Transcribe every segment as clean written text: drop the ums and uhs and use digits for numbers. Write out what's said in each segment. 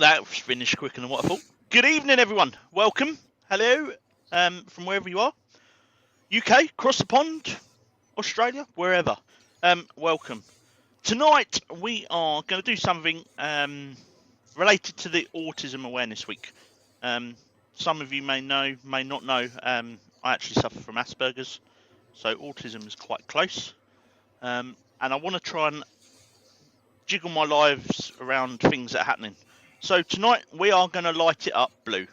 that was finished quicker than what I thought. Good evening, everyone. Welcome. Hello, from wherever you are. UK, across the pond, Australia, wherever. Welcome. Tonight, we are going to do something related to the Autism Awareness Week. Some of you may know, may not know, I actually suffer from Aspergers, so autism is quite close. And I want to try and jiggle my lives around things that are happening. So tonight we are going to light it up blue,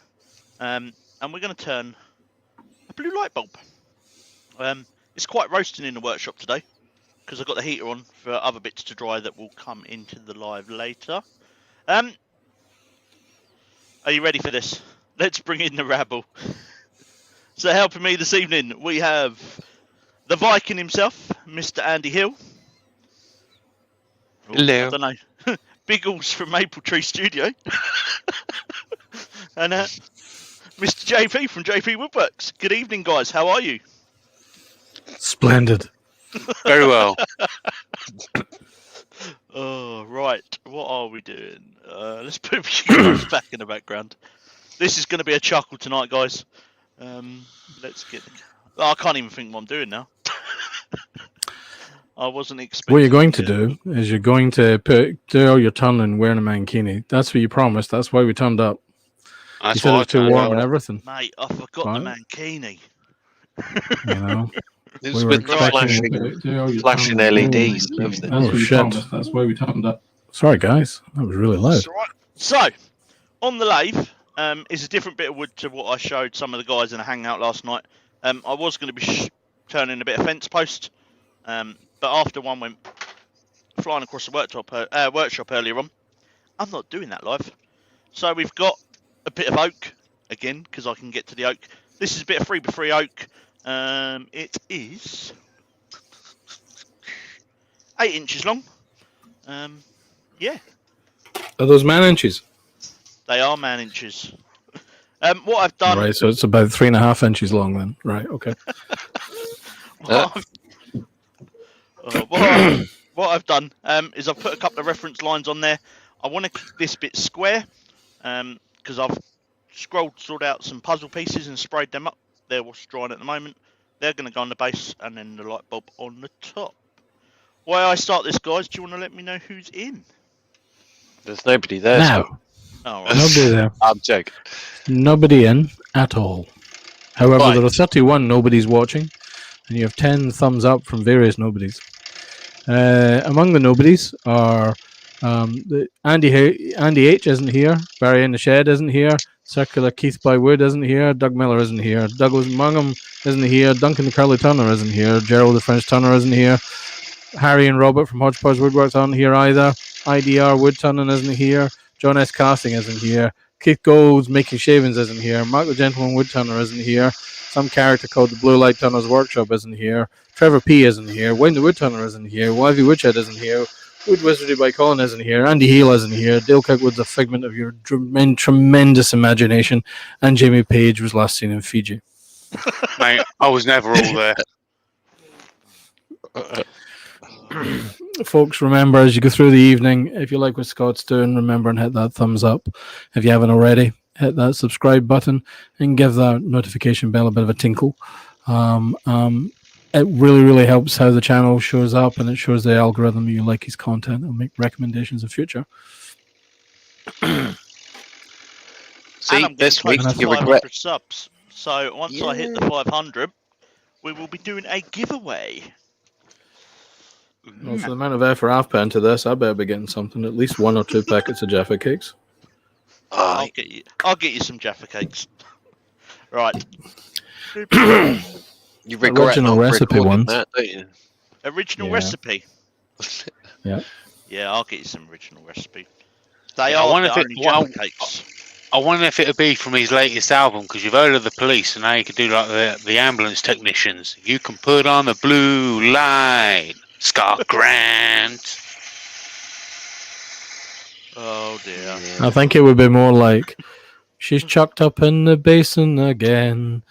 and we're going to turn a blue light bulb. It's quite roasting in the workshop today because I've got the heater on for other bits to dry that will come into the live later. Are you ready for this? Let's bring in the rabble. So helping me this evening we have the Viking himself, Mr. Andy Hill. Hello. I don't know. Biggles from Maple Tree Studio. And Mr. JP from JP Woodworks. Good evening, guys. How are you? Splendid. Very well. Oh, right. What are we doing? Let's put you guys back in the background. This is going to be a chuckle tonight, guys. Let's get... Oh, I can't even think what I'm doing now. I wasn't expecting. What you're going to do is you're going to do all your tunneling wearing a mankini. That's what you promised. That's why we turned up. That's you said why it was too warm and everything. Mate, I forgot the mankini. You know, It's with flashing LEDs and everything. Oh, shit. That's why we turned up. Sorry, guys. That was really loud. Right. So, on the lathe is a different bit of wood to what I showed some of the guys in a hangout last night. I was going to be turning a bit of fence post, but after one went flying across the workshop earlier on, I'm not doing that live. So we've got a bit of oak, again, because I can get to the oak. This is a bit of 3x3 oak. It is 8 inches long. Yeah. Are those man inches? They are man inches. What I've done... Right, so it's about 3.5 inches long then. Right, okay. What I've done is I've put a couple of reference lines on there. I want to keep this bit square because I've sorted out some puzzle pieces and sprayed them up. They're what's drying at the moment. They're going to go on the base and then the light bulb on the top. While I start this, guys, do you want to let me know who's in? There's nobody there. No. Oh, right. Nobody there. I'm joking. Nobody in at all. However, Right. there are 31 nobodies watching, and you have 10 thumbs up from various nobodies. Among the nobodies are Andy H isn't here, Barry in the Shed isn't here, Circular Keith by Wood isn't here, Doug Miller isn't here, Douglas Mungham isn't here, Duncan the Curly Turner isn't here, Gerald the French Turner isn't here, Harry and Robert from Hodgepodge Woodworks aren't here either, IDR Woodturning isn't here, John S. Casting isn't here, Keith Gold's Making Shavings isn't here, Mark the Gentleman Woodturner isn't here, some character called the Bluelight Turner's Workshop isn't here, Trevor P isn't here, Wayne the Woodturner isn't here, Wivey Woodshed isn't here, Wood Wizardry by Colin isn't here, Andy Heal isn't here, Dale Kirkwood's a figment of your tremendous imagination, and Jamie Page was last seen in Fiji. Mate, I was never all there. Folks, remember as you go through the evening, if you like what Scott's doing, remember and hit that thumbs up. If you haven't already, hit that subscribe button and give that notification bell a bit of a tinkle. It really, really helps how the channel shows up, and it shows the algorithm you like his content and make recommendations in future. See, this week you regret. Subs. So once I hit the 500, we will be doing a giveaway. Well, for the amount of effort I've put into this, I better be getting something. At least 1 or 2 packets of Jaffa cakes. I'll get you some Jaffa cakes. Right. You regret original recipe ones. That, don't you? Original recipe. Yeah. Yeah, I'll get you some original recipe. They are the only Jaffa cakes. I wonder if it would be from his latest album, because you've heard of the police and now you could do like the ambulance technicians. You can put on the blue light. Scott Grant. Oh dear. I think it would be more like, she's chucked up in the basin again.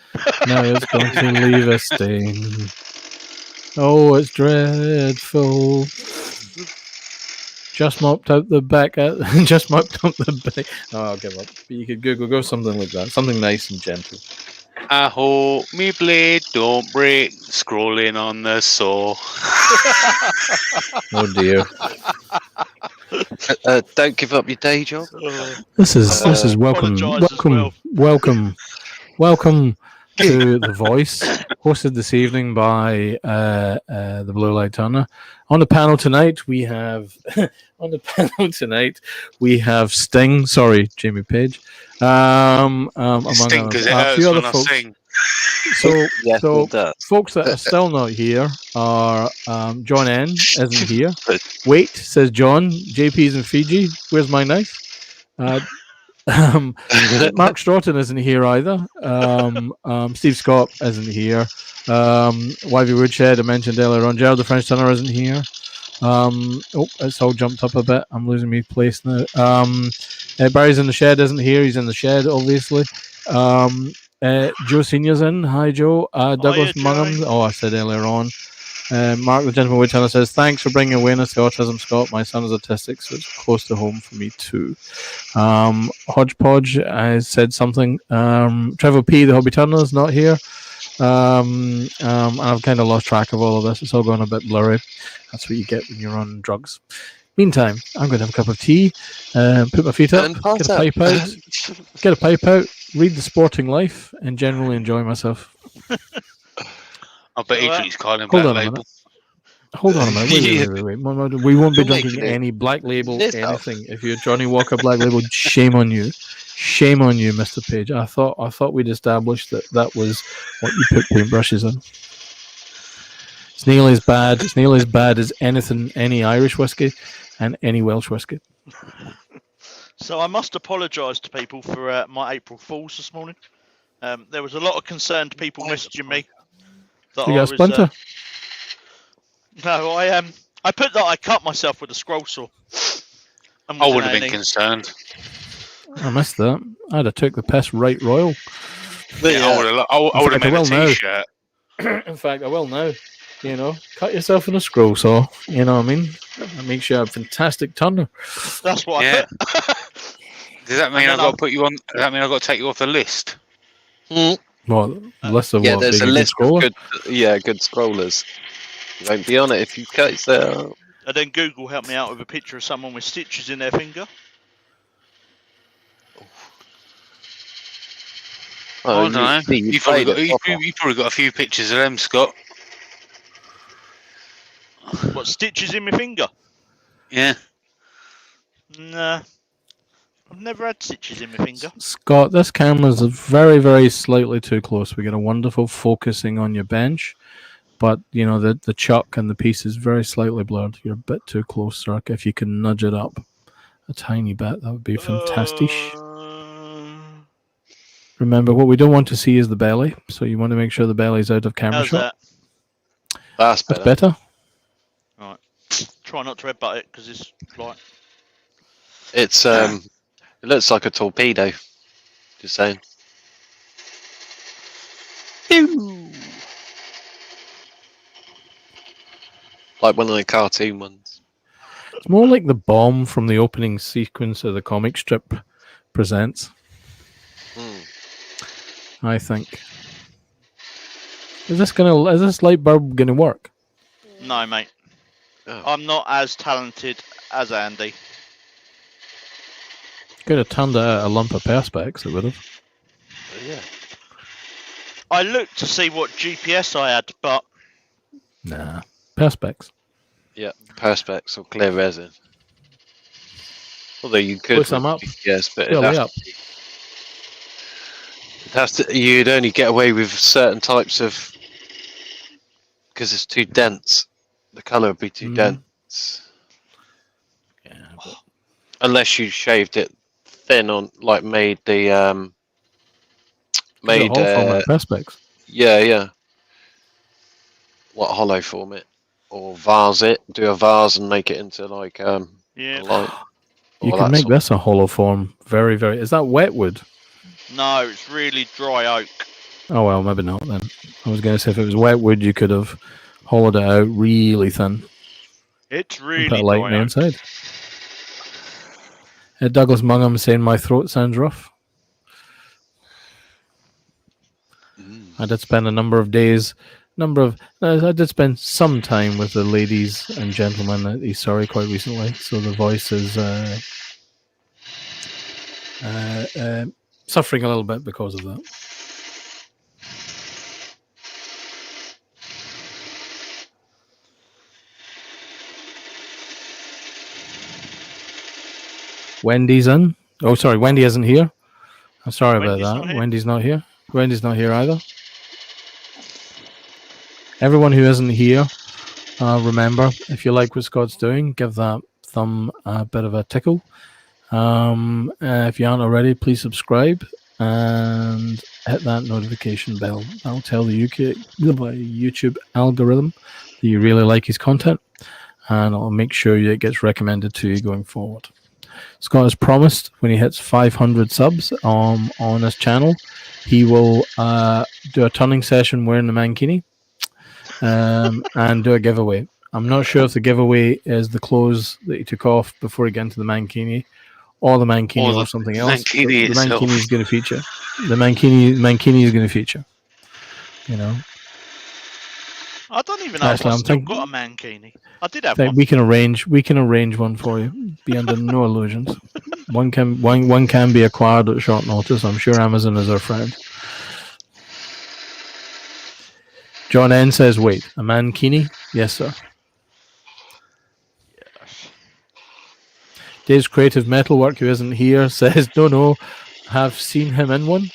Now it's going to leave a stain. Oh, it's dreadful. Just mopped out the back. Just mopped up the back. Oh, I'll give up. But you could go something like that. Something nice and gentle. I hope me blade don't break. Scrolling on the saw. Oh dear. Don't give up your day job. This is welcome apologise as welcome to The Voice, hosted this evening by the Bluelight Turner. On the panel tonight we have Sting. Sorry, Jamie Page. Among Sting, others, because it a hurts few other when I folks. sing. So, Yes, so it does. folks that are still not here are John N isn't here. Wait, says John. JP's in Fiji. Where's my knife? Mark Stroughton isn't here either. Steve Scott isn't here. YV Woodshed, I mentioned earlier on. Gerald the French Turner isn't here. It's all jumped up a bit. I'm losing my place now. Barry's in the shed isn't here. He's in the shed, obviously. Joe Senior's in. Hi, Joe. Douglas Mungham. Oh, I said earlier on. Mark the Gentleman Woodturner says, thanks for bringing awareness to autism, Scott. My son is autistic, so it's close to home for me too. Hodgepodge said something. Trevor P, the Hobby Turner, is not here. I've kind of lost track of all of this. It's all gone a bit blurry. That's what you get when you're on drugs. Meantime, I'm going to have a cup of tea, put my feet up, get a pipe out, read The Sporting Life, and generally enjoy myself. I bet he drinks Carling Hold Black on a Label. minute. Hold on a minute. Wait. We won't be drinking any Black Label anything. If you're Johnny Walker Black Label, shame on you. Shame on you, Mr. Page. I thought we'd established that was what you put paintbrushes in. It's nearly as bad. It's nearly as bad as any Irish whiskey and any Welsh whiskey. So I must apologise to people for my April Fools this morning. There was a lot of concerned people messaging me. That You got a splinter? No, I put that I cut myself with a scroll saw. I would have been concerned. I missed that. I'd have took the piss right royal. Yeah, I would have made a t-shirt. In fact, I will now. You know, cut yourself in a scroll saw. You know what I mean? That makes you a fantastic turner. That's what I put. Does that mean I've got to put you on? Does that mean I've got to take you off the list? What list of yeah, what? there's a Being list good of scroller? good scrollers. You won't be on it if you cut yourself. And then Google helped me out with a picture of someone with stitches in their finger. Oh, no. You've probably got a few pictures of them, Scott. What, stitches in my finger? Yeah. Nah. I've never had stitches in my finger. Scott, this camera's very, very slightly too close. We get a wonderful focusing on your bench, but you know the chuck and the piece is very slightly blurred. You're a bit too close, sir. If you can nudge it up a tiny bit, that would be fantastic. Remember, what we don't want to see is the belly, so you want to make sure the belly's out of camera How's shot. that? That's better. Right. Try not to headbutt it because it's like. It's it looks like a torpedo. Just saying. Like one of the cartoon ones. It's more like the bomb from the opening sequence of the comic strip presents. I think. Is this light bulb gonna work? No, mate. Oh. I'm not as talented as Andy. Could have turned out a lump of perspex, it would have. Yeah. I looked to see what GPS I had, but Nah. Perspex. Yeah, perspex or clear resin. Although you could, Push them up. yes, but Fill up. you'd only get away with certain types of, because it's too dense. The colour would be too dense. Yeah. But Unless you shaved it thin on, like made the perspex. yeah. What, hollow form it or vase it? Do a vase and make it into like yeah. a light. You can make this a hollow form. Very, very. Is that wet wood? No, it's really dry oak. Oh well, maybe not then. I was going to say if it was wet wood, you could have hollowed it out really thin. It's And really put a light on dry the oak. inside. Douglas Mungham saying my throat sounds rough. I did spend a number of days, I did spend some time with the ladies and gentlemen at East Surrey quite recently, so the voice is suffering a little bit because of that. Wendy's in. Oh, sorry, Wendy isn't here. I'm sorry Wendy's about not that. here? Wendy's not here. Wendy's not here either. Everyone who isn't here, remember, if you like what Scott's doing, give that thumb a bit of a tickle. If you aren't already, please subscribe and hit that notification bell. That'll tell the YouTube algorithm that you really like his content, and I'll make sure it gets recommended to you going forward. Scott has promised when he hits 500 subs on his channel, he will do a turning session wearing the mankini and do a giveaway. I'm not sure if the giveaway is the clothes that he took off before he got into the mankini, or the mankini, or something else. Mankini the itself. mankini is going to feature. The mankini is going to feature. You know. I don't even know Actually, if I I'm still thinking- got a mankini. I did have Like, one. we can arrange one for you. Be under no illusions. One can be acquired at short notice. I'm sure Amazon is our friend. John N says, "Wait, a mankini?" Yes, sir. Yes. Dave's Creative Metalwork, who isn't here, says, "No, have seen him in one."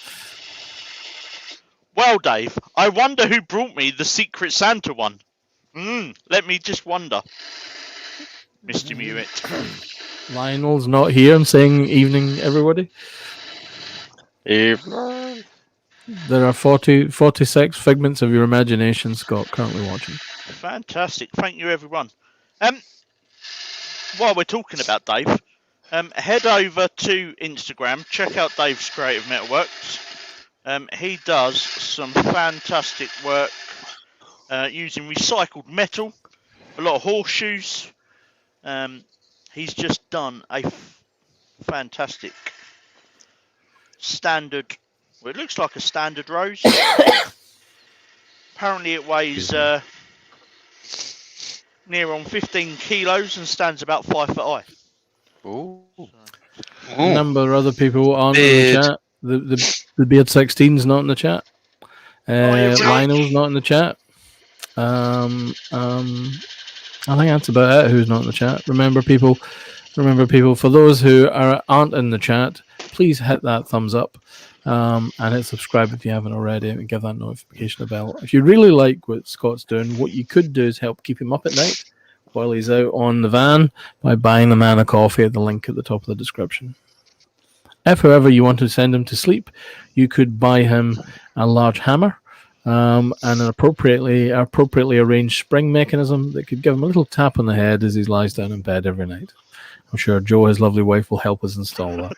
Well, Dave, I wonder who brought me the Secret Santa one. Let me just wonder. Mr. Mewit. Lionel's not here and saying, "Evening, everybody." Evening. There are 46 figments of your imagination, Scott, currently watching. Fantastic. Thank you, everyone. While we're talking about Dave, head over to Instagram. Check out Dave's Creative Metalworks. He does some fantastic work using recycled metal, a lot of horseshoes. He's just done a fantastic standard. Well, it looks like a standard rose. Apparently, it weighs near on 15 kilos and stands about 5 foot high. Ooh. A number of other people aren't in the Beard. chat. The Beard 16's not in the chat. yeah, right. Lionel's not in the chat. I think that's about it. Who's not in the chat? Remember, people. For those who aren't in the chat, please hit that thumbs up and hit subscribe if you haven't already, and give that notification bell. If you really like what Scott's doing, what you could do is help keep him up at night while he's out on the van by buying the man a coffee at the link at the top of the description. If, however, you want to send him to sleep, you could buy him a large hammer and an appropriately arranged spring mechanism that could give him a little tap on the head as he lies down in bed every night. I'm sure Joe, his lovely wife, will help us install that.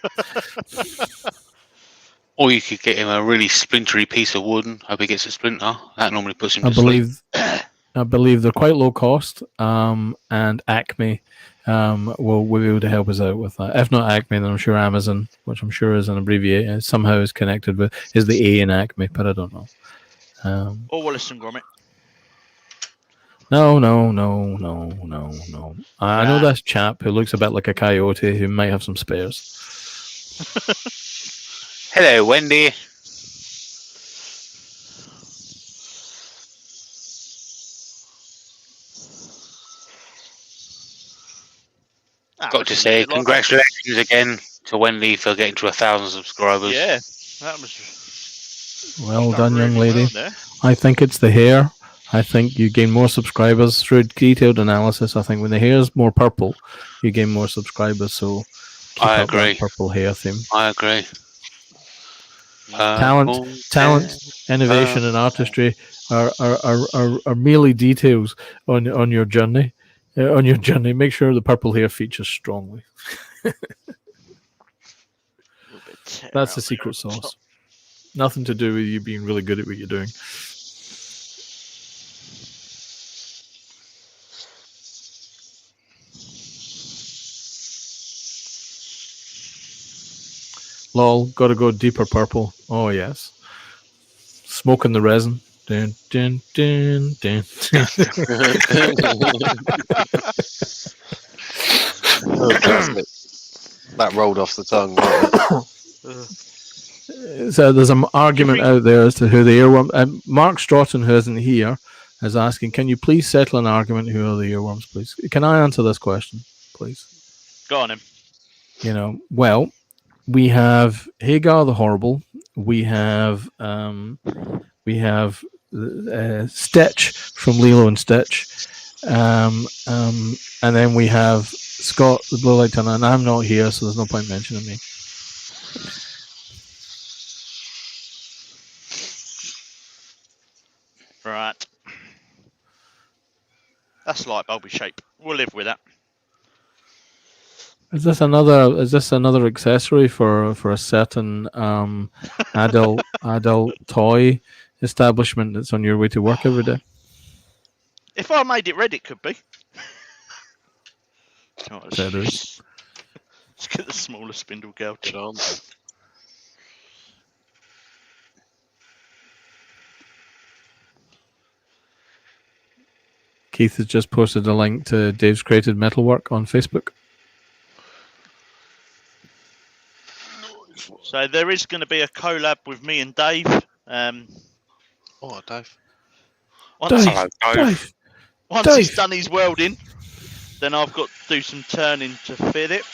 Or you could get him a really splintery piece of wood and hope he gets a splinter. That normally puts him I to sleep. believe they're quite low cost, and Acme will be able to help us out with that. If not Acme, then I'm sure Amazon, which I'm sure is an abbreviation, somehow is connected with, is the A in Acme, but I don't know. Or Wallace and Gromit. No. I know this chap who looks a bit like a coyote who might have some spares. Hello, Wendy. Got to say, congratulations again to Wendy for getting to 1,000 subscribers. Yeah, that was Well done, young really lady. well there. I think it's the hair. I think you gain more subscribers through detailed analysis. I think when the hair is more purple, you gain more subscribers. So keep I up agree. that purple hair theme. I agree. Talent, innovation, and artistry are merely details on your journey. On your journey, make sure the purple hair features strongly. That's the secret sauce. Nothing to do with you being really good at what you're doing. Lol, gotta go deeper purple. Oh, yes. Smoking the resin. Dun, dun, dun, dun. Oh, classic. That rolled off the tongue. So there's an argument think- out there as to who the earworm. Mark Stratton, who isn't here, is asking, "Can you please settle an argument? Who are the earworms, please? Can I answer this question, please?" Go on him. Well, we have Hagar the Horrible. We have Stitch from Lilo and Stitch, and then we have Scott the Bluelight Turner, and I'm not here, so there's no point mentioning me. Right. That's LightBulb shape. We'll live with that. Is this another accessory for a certain adult toy establishment that's on your way to work every day? If I made it red, it could be. Oh, Feathers. Let's get the smaller spindle girl. Keith has just posted a link to Dave's Created Metalwork on Facebook. So there is going to be a collab with me and Dave. Oh, Dave. Once Dave. he's done his welding, then I've got to do some turning to fit it.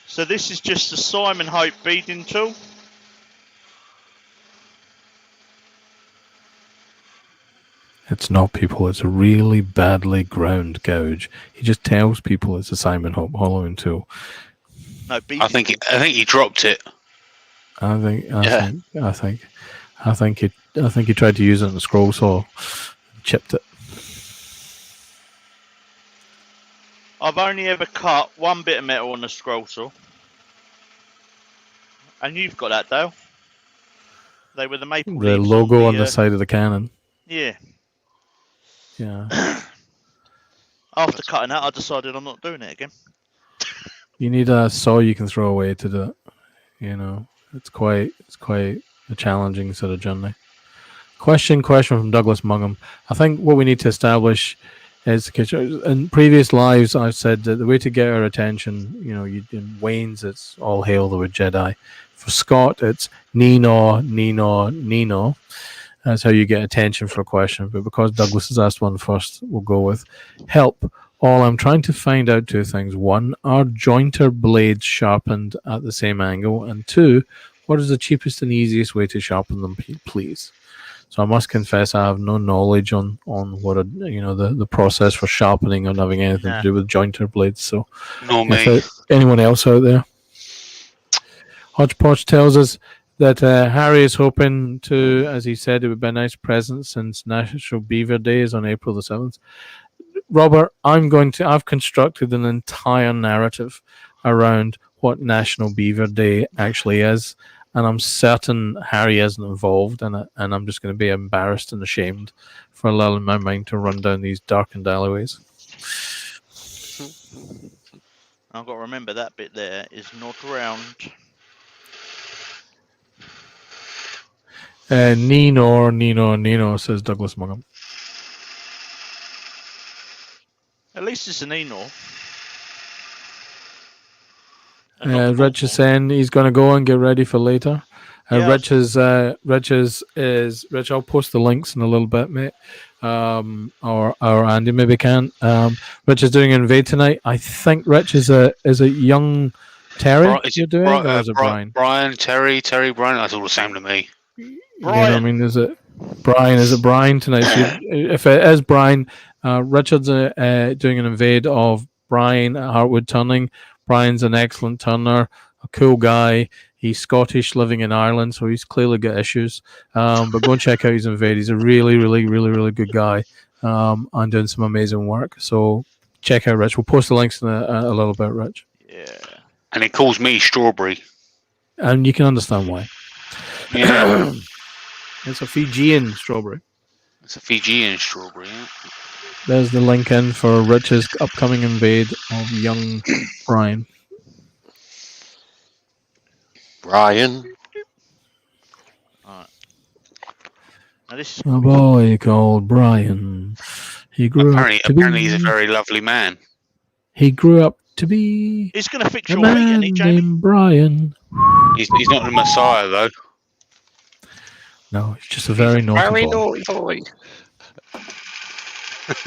So this is just a Simon Hope beading tool. It's not, people. It's a really badly ground gouge. He just tells people it's a Simon Hope hollowing tool. No, beading. I think he dropped it. I think he tried to use it in the scroll saw, chipped it. I've only ever cut one bit of metal on a scroll saw. And you've got that, Dale. They were the maple The leaves logo on the side of the cannon. Yeah. Yeah. After cutting that, I decided I'm not doing it again. You need a saw you can throw away to do it. It's quite a challenging sort of journey. Question from Douglas Mungham. I think what we need to establish is, in previous lives I've said that the way to get our attention, in Wayne's it's all hail the wood Jedi. For Scott it's Nino. That's how you get attention for a question. But because Douglas has asked one first, we'll go with help. All I'm trying to find out two things. One, are jointer blades sharpened at the same angle? And two, what is the cheapest and easiest way to sharpen them, please? So I must confess I have no knowledge on what the process for sharpening or having anything to do with jointer blades. So Nor me. Anyone else out there? Hodgepodge tells us that Harry is hoping to, as he said, it would be a nice present since National Beaver Day is on April the 7th. Robert, I've constructed an entire narrative around what National Beaver Day actually is, and I'm certain Harry isn't involved in it, and I'm just going to be embarrassed and ashamed for allowing my mind to run down these darkened alleyways. I've got to remember that bit there is not round. Nino, says Douglas Mungham. At least it's an Enor. Rich is saying he's going to go and get ready for later. Rich, I'll post the links in a little bit, mate. Or Andy maybe can. Rich is doing an invade tonight. I think Rich is a young Terry you're doing, or is it Brian? Brian, Terry, Brian. That's all the same to me. Brian. Is it Brian? Is it Brian tonight? So if it is Brian, Richard's doing an invade of Brian at Woodturning. Brian's an excellent turner, a cool guy. He's Scottish, living in Ireland, so he's clearly got issues. But go and check out his invade. He's a really, really, really, really good guy, and doing some amazing work. So check out Rich. We'll post the links in a little bit, Rich. Yeah. And he calls me Strawberry. And you can understand why. Yeah. It's a Fijian strawberry. It's a Fijian strawberry, yeah. There's the link in for Rich's upcoming invade of young Brian. Brian. Alright. Now this is A boy called Brian. He grew Apparently, up to apparently be. he's a very lovely man. He grew up to be He's going to fix a your feet, man isn't he, Jamie? named Brian. He's not the Messiah though. No, he's just a very naughty Very boy. naughty boy.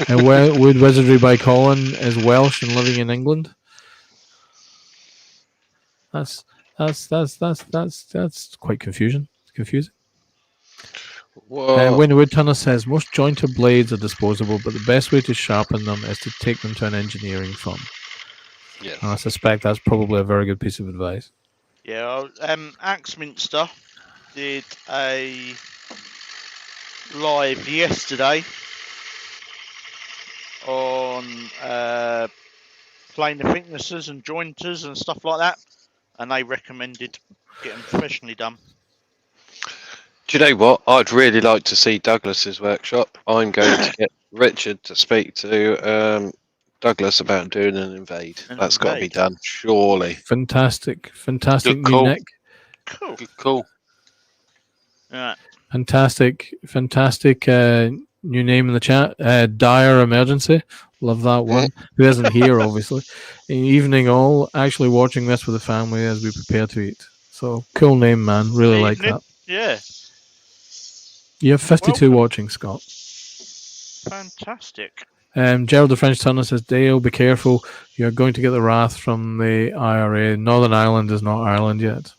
And Wood Wizardry by Colin is Welsh and living in England. That's quite confusing. Confusing. Whoa. When Woodturner says most jointer blades are disposable, but the best way to sharpen them is to take them to an engineering firm. Yes. And I suspect that's probably a very good piece of advice. Yeah, Axminster did a live yesterday on planar thicknesses and jointers and stuff like that, and they recommended getting professionally done. Do you know what? I'd really like to see Douglas's workshop. I'm going to get Richard to speak to Douglas about doing an invade. That's got to be done, surely. Fantastic Good new call. neck. Cool. Good call. Right. Fantastic new name in the chat. Dire Emergency. Love that one. Who isn't here, obviously. Evening all. Actually watching this with the family as we prepare to eat. So cool name, man. Really like Evening. that. Yeah. You have 52 Welcome. watching, Scott. Fantastic. Gerald the French Turner says, Dale, be careful. You're going to get the wrath from the IRA. Northern Ireland is not Ireland yet.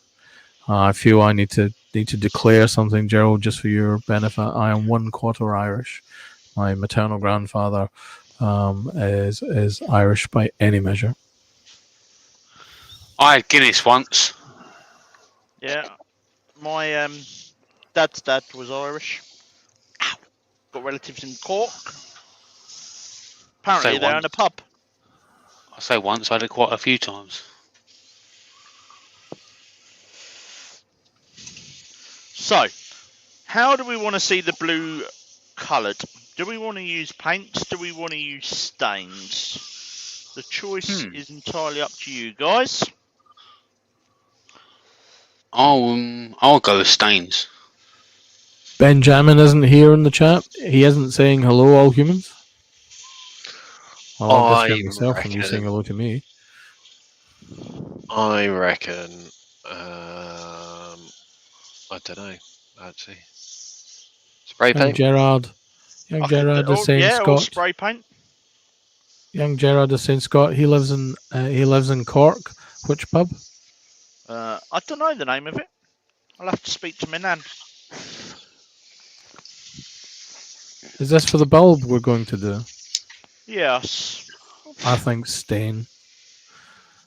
I feel I need to declare something, Gerald, just for your benefit. I am 1/4 Irish. My maternal grandfather is Irish by any measure. I had Guinness once. Yeah. My dad's dad was Irish. Ow. Got relatives in Cork. Apparently they're in a pub. I say once, I had it quite a few times. So, how do we want to see the blue coloured? Do we want to use paints? Do we want to use stains? The choice is entirely up to you guys. I'll go with stains. Benjamin isn't here in the chat. He isn't saying hello, all humans. I'll just myself when you saying hello to me. I reckon. I don't know. Actually, spray paint. Gerard is saying Scott. Spray paint. Young Gerard is saying Scott. He lives in Cork. Which pub? I don't know the name of it. I'll have to speak to my nan. Is this for the bulb we're going to do? Yes. I think stain.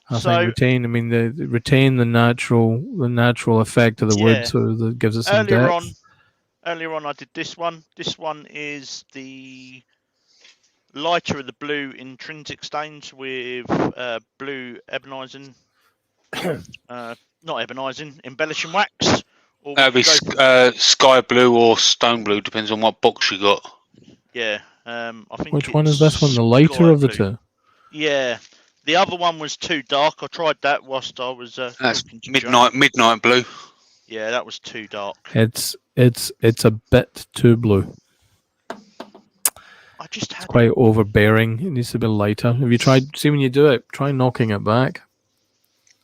I think retain. I mean, retain the natural effect of the wood, so that gives it some depth. Earlier on, I did this one. This one is the lighter of the blue intrinsic stains with blue ebonising, not ebonising, embellishing wax. That'd be sky blue or stone blue, depends on what box you got. Yeah, I think. Which one is this one? The lighter of the two? Yeah. The other one was too dark. I tried that whilst I was. That's midnight blue. Yeah, that was too dark. It's a bit too blue. It's quite overbearing. It needs to be lighter. Have you tried? See when you do it, try knocking it back.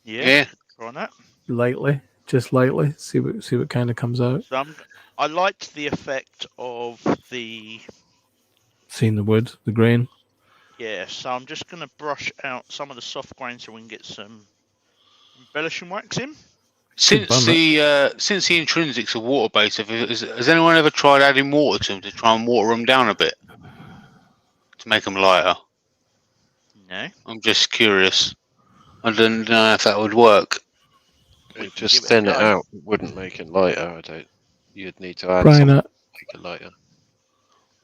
Yeah. Try that. Lightly, just lightly. See what kind of comes out. So I liked the effect of the. Seeing the wood, the grain. Yeah, so I'm just going to brush out some of the soft grain so we can get some embellishing wax in. Since the intrinsics are water based, has anyone ever tried adding water to them to try and water them down a bit to make them lighter? No. I'm just curious. I don't know if that would work. Just thin it out wouldn't make it lighter. You'd need to add Brian, something to make it lighter.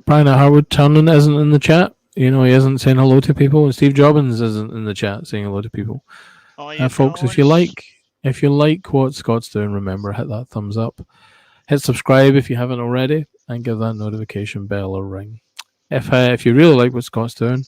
Brian Howard Turner isn't in the chat. You know, he isn't saying hello to people, and Steve Jobbins isn't in the chat saying hello to people. Folks, if you like what Scott's doing, remember, hit that thumbs up, hit subscribe if you haven't already, and give that notification bell a ring. If you really like what Scott's doing,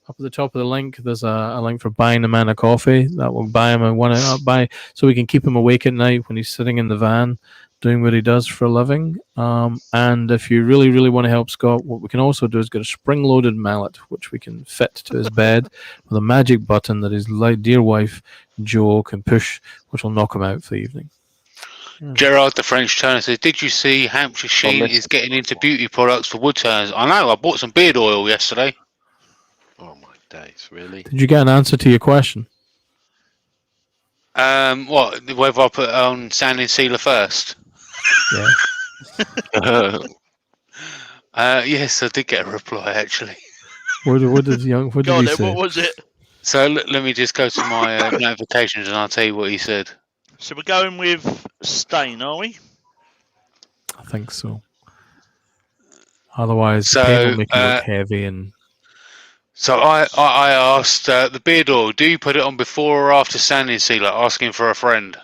Up at the top of the link, there's a link for buying the man a coffee. That will buy him so we can keep him awake at night when he's sitting in the van doing what he does for a living. And if you really, really want to help Scott, what we can also do is get a spring-loaded mallet, which we can fit to his bed with a magic button that his dear wife, Jo, can push, which will knock him out for the evening. Gerard, the French turner, says, did you see Hampshire Sheen is getting into beauty products for wood turners? I know, I bought some beard oil yesterday. Oh my days, really? Did you get an answer to your question? What, whether I put it on sanding sealer first? Yeah. Yes, I did get a reply, actually. What did he say? What was it? So let me just go to my notifications and I'll tell you what he said. So we're going with stain, are we? I think so. Otherwise, So, the paint will make it look heavy and. So I asked the beard oil, do you put it on before or after sanding sealer? Asking for a friend.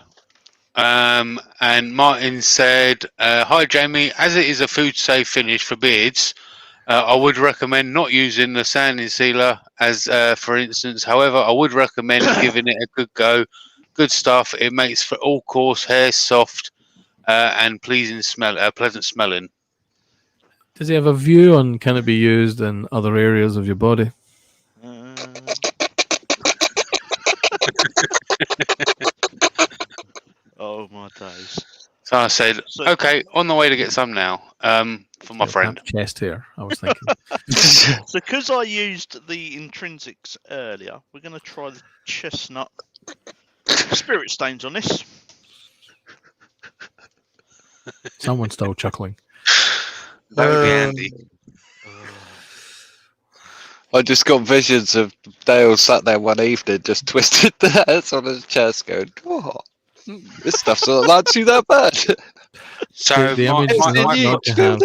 And Martin said, hi Jamie, as it is a food safe finish for beards, I would recommend not using the sanding sealer as for instance. However, I would recommend giving it a good go. Good stuff. It makes for all coarse hair soft and pleasant smelling. Does he have a view on can it be used in other areas of your body? Oh my days. So I said, okay, on the way to get some now for my friend. Chest hair, I was thinking. So because I used the intrinsics earlier, we're going to try the chestnut spirit stains on this. Someone's still chuckling. That would be handy. I just got visions of Dale sat there one evening, just twisted the hairs on his chest, going, "Oh, this stuff's not actually that bad." So the image is not to have.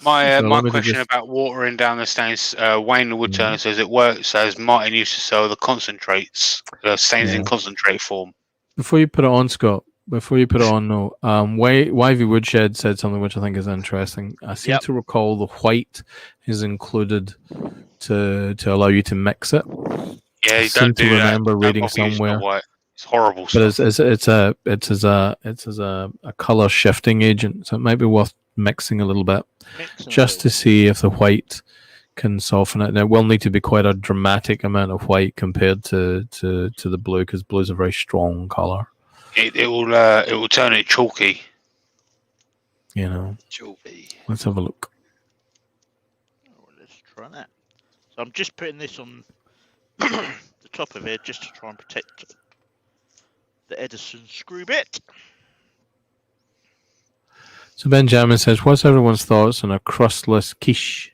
My question about watering down the stains, Wayne the Woodturner says it works as Martin used to sell the concentrates, stains in concentrate form. Before you put it on, Scott, no. Wivey Woodshed said something which I think is interesting. I seem to recall the white is included to allow you to mix it. Yeah, you don't do that. I remember reading somewhere. It's horrible stuff. But it's as a color shifting agent, so it might be worth mixing a little bit just to see if the white can soften it. And it will need to be quite a dramatic amount of white compared to the blue, because blue is a very strong color. It will turn it chalky. You know. Chalky. Let's have a look. Let's try that. So I'm just putting this on the top of it just to try and protect the Edison screw bit. So Benjamin says, what's everyone's thoughts on a crustless quiche?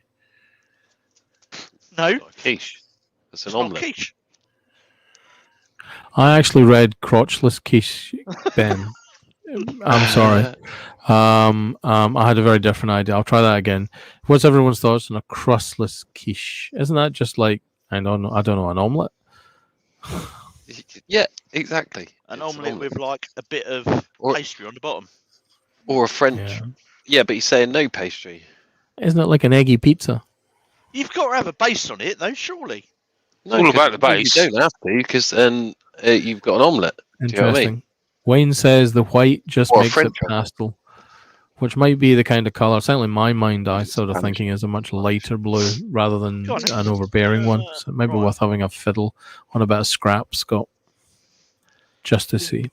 No. Quiche. It's an omelette. Quiche. I actually read crotchless quiche, Ben. I'm sorry. I had a very different idea. I'll try that again. What's everyone's thoughts on a crustless quiche? Isn't that just like, I don't know, an omelette? Yeah, exactly. An omelette with like a bit of pastry on the bottom. Or a French. Yeah, but you're saying no pastry. Isn't it like an eggy pizza? You've got to have a base on it, though, surely. No, all about the base. You don't have to, because then you've got an omelette. Interesting. Do you know what I mean? Wayne says the white just Or makes it pastel, which might be the kind of color. Certainly in my mind, I sort of thinking is a much lighter blue rather than an overbearing one. So it might be worth having a fiddle on a bit of scrap, Scott, just to see.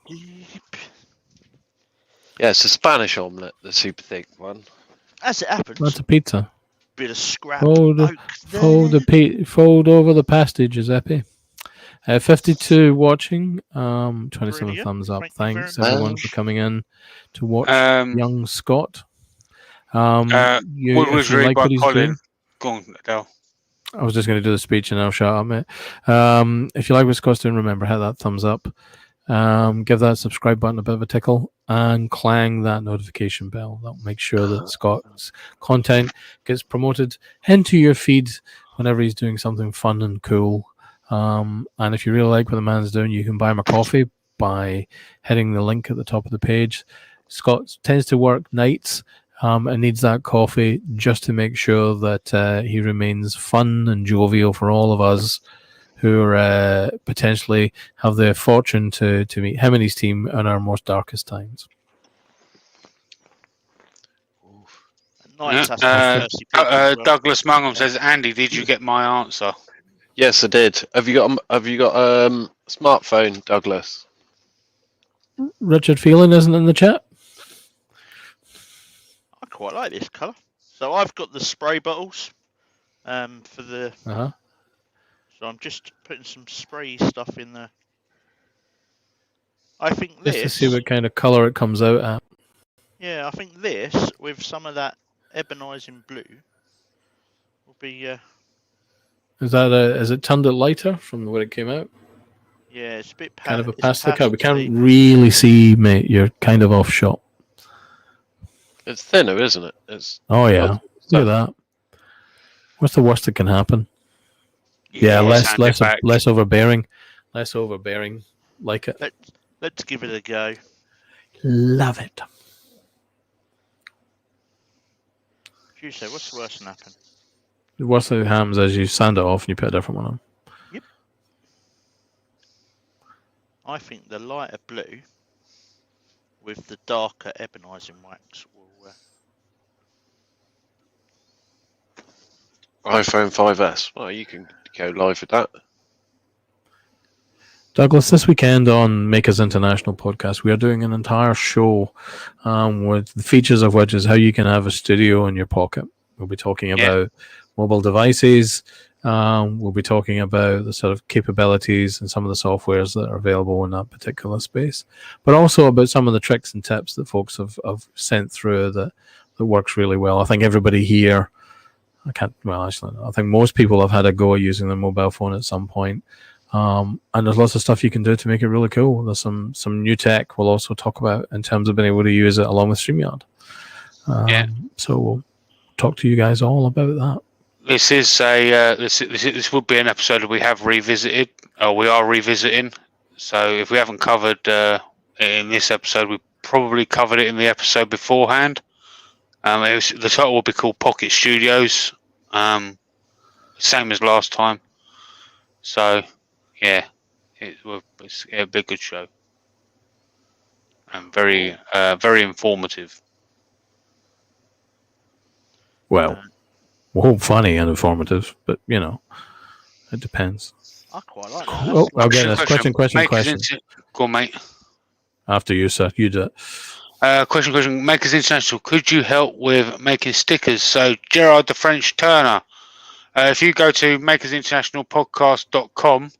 Yeah, it's a Spanish omelette, the super thick one. As it happens, that's a pizza. Bit of scrap. Fold over the pasty, Giuseppe. 52 watching. 27 thumbs up. Thanks everyone for coming in to watch young Scott. What was read by Colin? Go on, Adele. I was just going to do the speech and I'll shut up, mate. If you like what Scott's doing, remember, hit that thumbs up. Give that subscribe button a bit of a tickle and clang that notification bell. That'll make sure that Scott's content gets promoted into your feed whenever he's doing something fun and cool. And if you really like what the man's doing, you can buy him a coffee by hitting the link at the top of the page. Scott tends to work nights, and needs that coffee just to make sure that he remains fun and jovial for all of us who are potentially have the fortune to meet him and his team in our most darkest times. Nice, thirsty people as well. Douglas Mungham says, Andy, did you get my answer? Yes, I did. Have you got a smartphone, Douglas? Richard Phelan isn't in the chat. I quite like this colour. So I've got the spray bottles for the. So I'm just putting some spray stuff in there. I think this. Just to see what kind of colour it comes out at. Yeah, I think this with some of that ebonising blue will be. Is it turned it lighter from when it came out? Yeah, it's a bit kind of a pastel colour. We pastel can't really see, mate. You're kind of off shot. It's thinner, isn't it? It's. Oh yeah, look at that. What's the worst that can happen? Yeah, less overbearing, like it. Let's give it a go. Love it. Tuesday, what's the worst that happen? The worst that happens is you sand it off and you put a different one on. Yep. I think the lighter blue with the darker ebonising wax will. iPhone 5S. Well, you can go live with that. Douglas, this weekend on Makers International podcast, we are doing an entire show with the features of which is how you can have a studio in your pocket. We'll be talking about mobile devices. We'll be talking about the sort of capabilities and some of the softwares that are available in that particular space, but also about some of the tricks and tips that folks have sent through that works really well. I think everybody here, I think most people have had a go at using their mobile phone at some point. And there's lots of stuff you can do to make it really cool. There's some new tech we'll also talk about in terms of being able to use it along with StreamYard. So we'll talk to you guys all about that. This is this would be an episode that we have revisited, or we are revisiting. So if we haven't covered in this episode, we probably covered it in the episode beforehand. The title will be called Pocket Studios, same as last time. So, yeah, it'll be a good show and very informative. Well, funny and informative, but it depends. I quite like that. Oh, again, that's question. Go on, mate. After you, sir, you do it. Question. Makers International, could you help with making stickers? So, Gerard the French Turner, if you go to makersinternationalpodcast.com,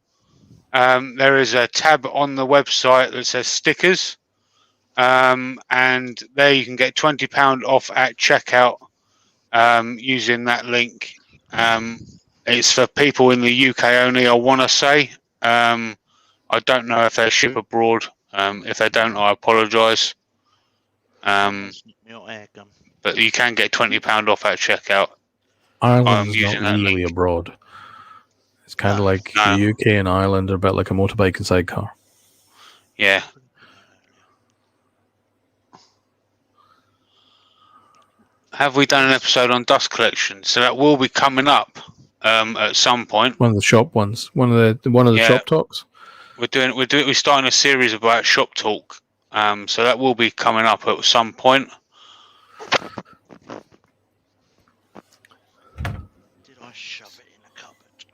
there is a tab on the website that says stickers, and there you can get £20 off at checkout using that link. It's for people in the UK only, I want to say. I don't know if they ship abroad. If they don't, I apologise. But you can get £20 off at checkout. Ireland's not really abroad. It's kind of like the UK and Ireland are a bit like a motorbike and sidecar. Yeah. Have we done an episode on dust collection? So that will be coming up at some point. One of the shop ones. One of the shop talks. We're starting a series about shop talk. So that will be coming up at some point. Did I shove it in a cupboard?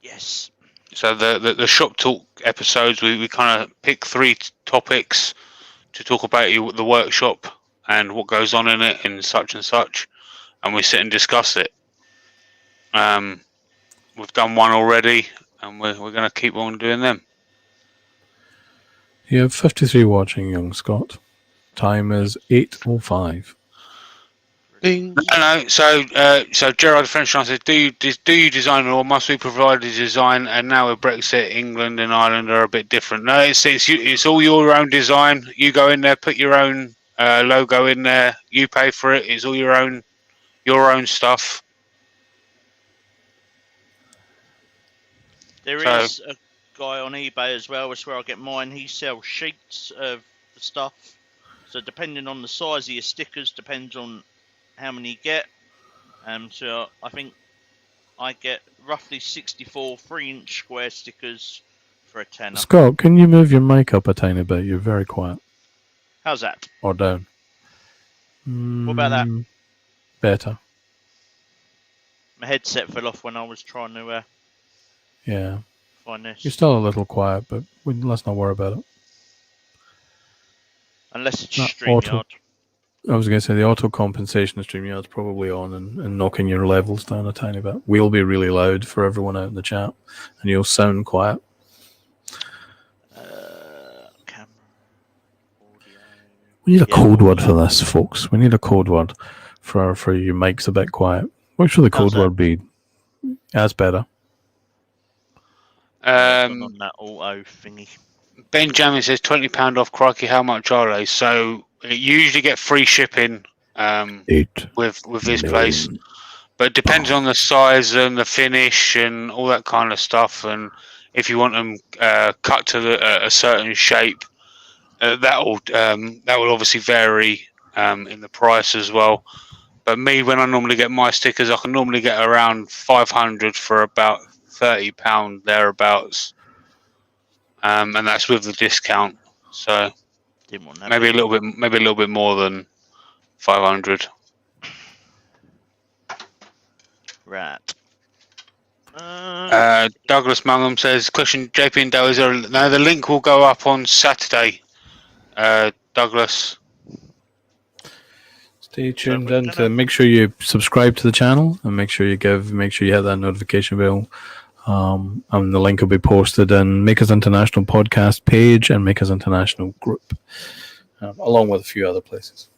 Yes. So the shop talk episodes, we kind of pick 3 topics to talk about the workshop and what goes on in it and such, and we sit and discuss it. We've done one already, and we're going to keep on doing them. You have 53 watching, young Scott. Time is 8:05. No. So Gerard French says, do you design or must we provide a design? And now with Brexit, England and Ireland are a bit different. No, it's all your own design. You go in there, put your own logo in there. You pay for it. It's all your own stuff. There is a guy on eBay as well. That's where I get mine. He sells sheets of the stuff. So depending on the size of your stickers, depends on how many you get. So I think I get roughly 64 3-inch square stickers for a tenner. Scott, can you move your mic up a tiny bit? You're very quiet. How's that? Or down. What about that? Better. My headset fell off when I was trying to Yeah. find this. You're still a little quiet, but let's not worry about it. Unless it's Not StreamYard. I was going to say the auto compensation of StreamYard's probably on and knocking your levels down a tiny bit. We'll be really loud for everyone out in the chat, and you'll sound quiet. Camera, audio. We need a code word for this, folks. We need a code word for your mic's a bit quiet. What should the code word be? That's better. On that auto thingy. Benjamin says £20 off. Crikey, how much are they? So you usually get free shipping with this place, but it depends on the size and the finish and all that kind of stuff. And if you want them cut to a certain shape, that will obviously vary in the price as well. But me, when I normally get my stickers, I can normally get around 500 for about £30 thereabouts. And that's with the discount. So Didn't want that maybe a little bit more than 500. Right. Douglas Mangum says, question JP and Dale, is there now the link will go up on Saturday, Douglas. Stay tuned in to make sure you subscribe to the channel and make sure you hit that notification bell. And the link will be posted in Makers International podcast page and Makers International group, along with a few other places.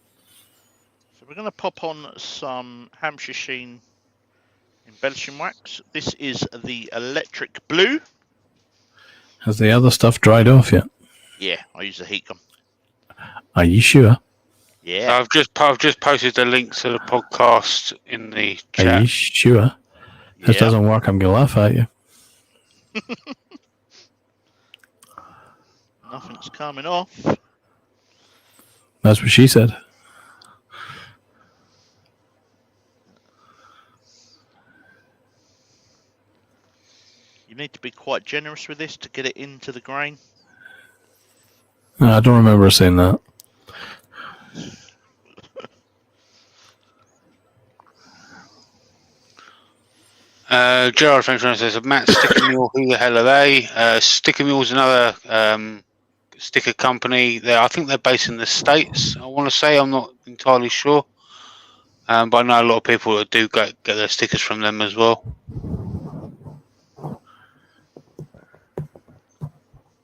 So we're going to pop on some Hampshire Sheen embellishing wax. This is the electric blue. Has the other stuff dried off yet? Yeah, I use the heat gun. Are you sure? Yeah. So I've just posted the link to the podcast in the chat. Are you sure? If this doesn't work, I'm going to laugh at you. Nothing's coming off. That's what she said. You need to be quite generous with this to get it into the grain. I don't remember saying that. Gerard Frenchman says, Matt Sticker Mule, who the hell are they? Sticker Mule's another sticker company. I think they're based in the States, I want to say. I'm not entirely sure. But I know a lot of people that do get their stickers from them as well.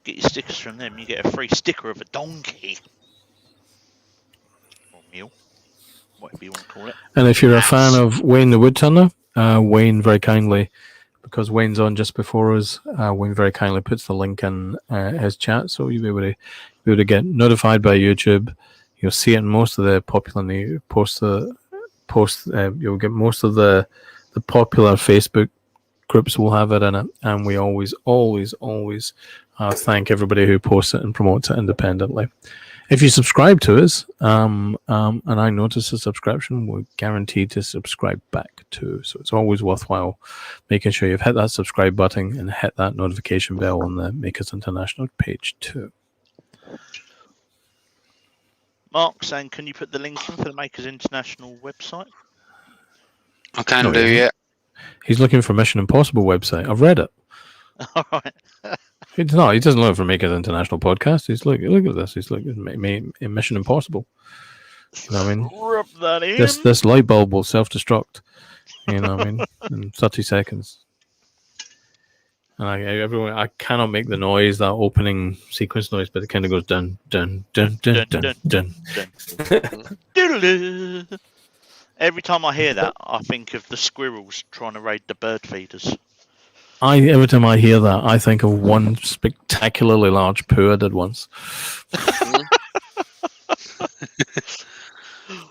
Get your stickers from them, you get a free sticker of a donkey. Or mule. Whatever you want to call it. And if you're a fan of Wayne the Woodturner, Wayne very kindly, because Wayne's on just before us, Wayne very kindly puts the link in his chat, so you'll be able to get notified by YouTube. You'll see it in most of the popular you'll get most of the popular Facebook groups will have it in it, and we always thank everybody who posts it and promotes it independently. If you subscribe to us, and I notice a subscription, we're guaranteed to subscribe back too. So it's always worthwhile making sure you've hit that subscribe button and hit that notification bell on the Makers International page too. Mark saying, can you put the link in for the Makers International website? I can do, yeah. He's looking for Mission Impossible website. I've read it. All right. It's not. He doesn't look for Makers International podcast. He's look at this. He's looking at Mission Impossible. You know what I mean? Rub that in. This light bulb will self-destruct. You know what I mean? In 30 seconds. And I cannot make the noise, that opening sequence noise, but it kind of goes dun dun dun dun dun dun. dun. Every time I hear that, I think of the squirrels trying to raid the bird feeders. Every time I hear that, I think of one spectacularly large poo I did once.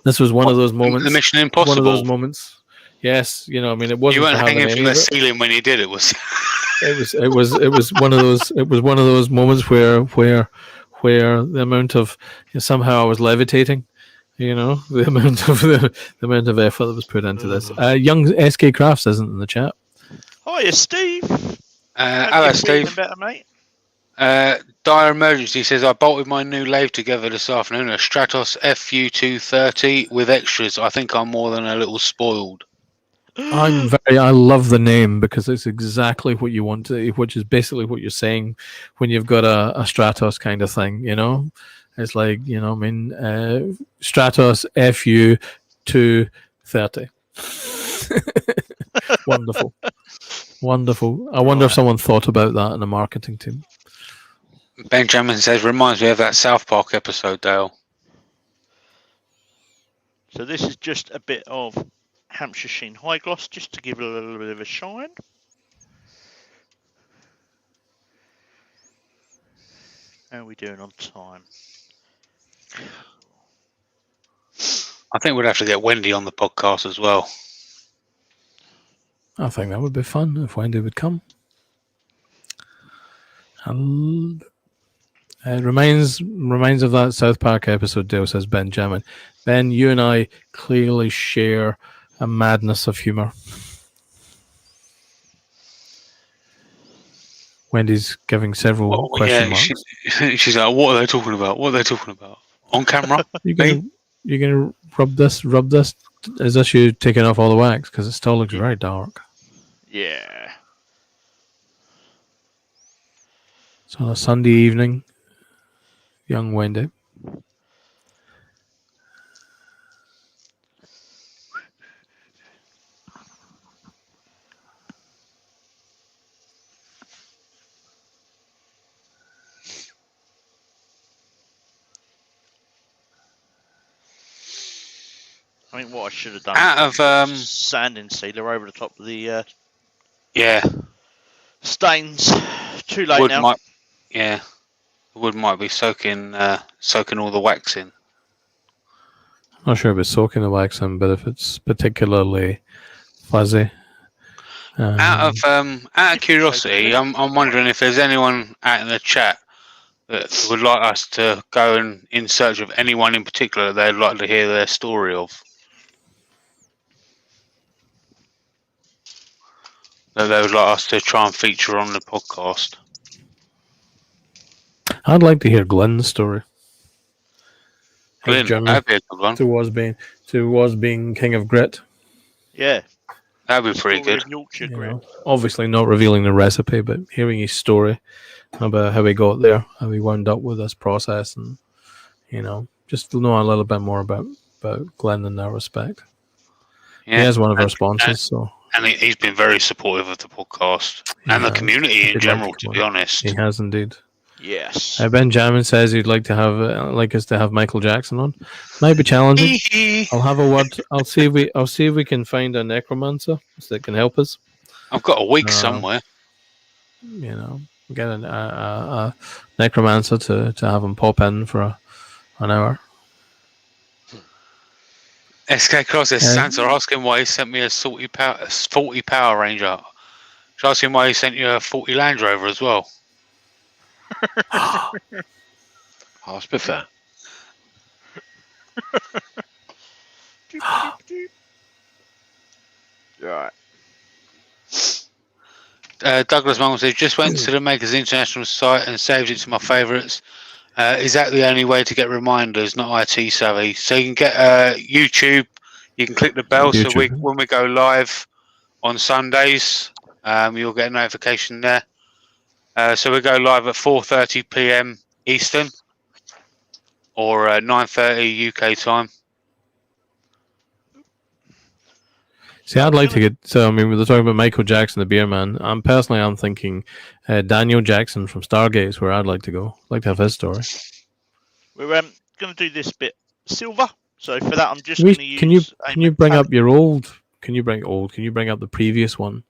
This was one of those moments. The Mission Impossible. One of those moments. Yes, you know, I mean, it wasn't. You weren't hanging from the ceiling when you did it, was? It was one of those. It was one of those moments where where the amount of somehow I was levitating. The amount of effort that was put into this. Young SK Crafts isn't in the chat. Hiya, Steve. Hello, Steve. Better, mate. Dire emergency says I bolted my new lathe together this afternoon. A Stratos FU230 with extras. I think I'm more than a little spoiled. I love the name because it's exactly what you want to, which is basically what you're saying when you've got a Stratos kind of thing. It's like Stratos FU230. Wonderful. I wonder if someone thought about that in the marketing team. Benjamin says, reminds me of that South Park episode, Dale. So this is just a bit of Hampshire Sheen High Gloss, just to give it a little bit of a shine. How are we doing on time? I think we'd have to get Wendy on the podcast as well. I think that would be fun if Wendy would come. It reminds of that South Park episode, Dale, says Benjamin. Ben, you and I clearly share a madness of humour. Wendy's giving several question marks. She's like, what are they talking about? What are they talking about? On camera? You're gonna rub this? Is this you taking off all the wax? Because it still looks very dark. Yeah. So on a Sunday evening, young Wendy. I think what I should have done is sanding sealer over the top of the stains. Too late wood now. The wood might be soaking all the wax in. I'm not sure if it's soaking the wax in, but if it's particularly fuzzy. Out of curiosity, I'm wondering if there's anyone out in the chat that would like us to go in search of anyone in particular they'd like to hear their story of. That they would like us to try and feature on the podcast. I'd like to hear Glenn's story. Glenn, that'd be a good one. To was being king of grit. Yeah. That'd be pretty good. Yorkshire grit. Obviously not revealing the recipe, but hearing his story about how he got there, how he wound up with this process, and just to know a little bit more about Glenn in that respect. Yeah, he is one of our sponsors, and he's been very supportive of the podcast and the community in general, to be honest. He has indeed. Yes. Benjamin says he'd like to have us to have Michael Jackson on. Might be challenging. I'll have a word. I'll see if we can find a necromancer that can help us. I've got a week somewhere. Get a necromancer to have him pop in for an hour. SK Cross says Santa asking why he sent me a 40 Power Ranger. She's asking why he sent you a 40 Land Rover as well. That's a bit fair. Right. Douglas Mung says, just went to the Makers International site and saved it to my favourites. Is that the only way to get reminders, not IT savvy? So you can get YouTube, you can click the bell, YouTube. So when we go live on Sundays, you'll get a notification there. So we go live at 4:30 PM Eastern or 9:30 UK time. See, I'd like to get. So, I mean, we're talking about Michael Jackson, the beer man. I'm thinking Daniel Jackson from Stargate is where I'd like to go. I'd like to have his story. We're going to do this bit silver. So for that, I'm just going to use. Can you bring up your old? Can you bring up the previous one